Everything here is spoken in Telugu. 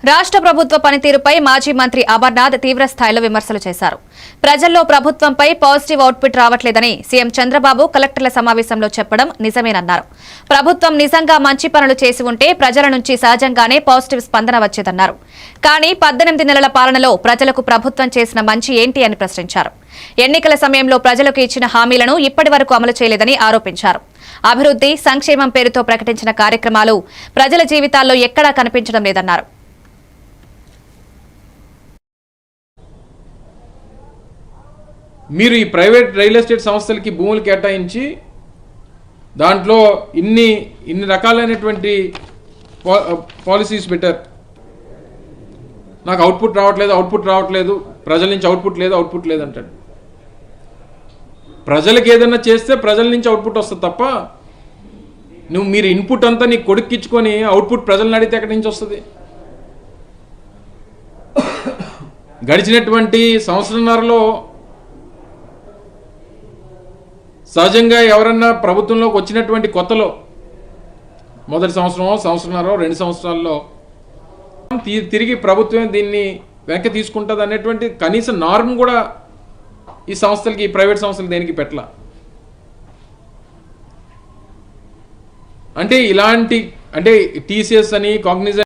రాష్ట్ర ప్రభుత్వ పనితీరుపై మాజీ మంత్రి అమర్నాథ్ తీవ్ర స్థాయిలో విమర్శలు చేశారు. ప్రజల్లో ప్రభుత్వంపై పాజిటివ్ అవుట్పుట్ రావట్లేదని సీఎం చంద్రబాబు కలెక్టర్ల సమావేశంలో చెప్పడం నిజమేనన్నారు. ప్రభుత్వం నిజంగా మంచి పనులు చేసి ఉంటే ప్రజల నుంచి సహజంగానే పాజిటివ్ స్పందన వచ్చేదన్నారు. కానీ 18 నెలల పాలనలో ప్రజలకు ప్రభుత్వం చేసిన మంచి ఏంటి అని ప్రశ్నించారు. ఎన్నికల సమయంలో ప్రజలకు ఇచ్చిన హామీలను ఇప్పటి వరకు అమలు చేయలేదని ఆరోపించారు. అభివృద్ధి, సంక్షేమం పేరుతో ప్రకటించిన కార్యక్రమాలు ప్రజల జీవితాల్లో ఎక్కడా కనిపించడం లేదన్నారు. మీరు ఈ ప్రైవేట్ రియల్ ఎస్టేట్ సంస్థలకి భూములు కేటాయించి దాంట్లో ఇన్ని రకాలైనటువంటి పాలసీస్ పెట్టారు. నాకు అవుట్పుట్ రావట్లేదు, ప్రజల నుంచి అవుట్పుట్ లేదు అంటాడు. ప్రజలకు ఏదైనా చేస్తే ప్రజల నుంచి అవుట్పుట్ వస్తుంది తప్ప మీరు ఇన్పుట్ అంతా నీ కొడుక్కిచ్చుకొని అవుట్పుట్ ప్రజలను అడిగితే ఎక్కడి నుంచి వస్తుంది? గడిచినటువంటి సంవత్సరంన్నరలో సహజంగా ఎవరన్నా ప్రభుత్వంలోకి వచ్చినటువంటి కొత్తలో మొదటి సంవత్సరంన్నర 2 సంవత్సరాల్లో తిరిగి ప్రభుత్వం దీన్ని వెనక్కి తీసుకుంటుంది అనేటువంటి కనీస నార్మ్ కూడా ఈ సంస్థలకి, ఈ ప్రైవేట్ సంస్థలు దేనికి పెట్టాల. అంటే ఇలాంటి టీసీఎస్ అని, కాగ్నిజెంట్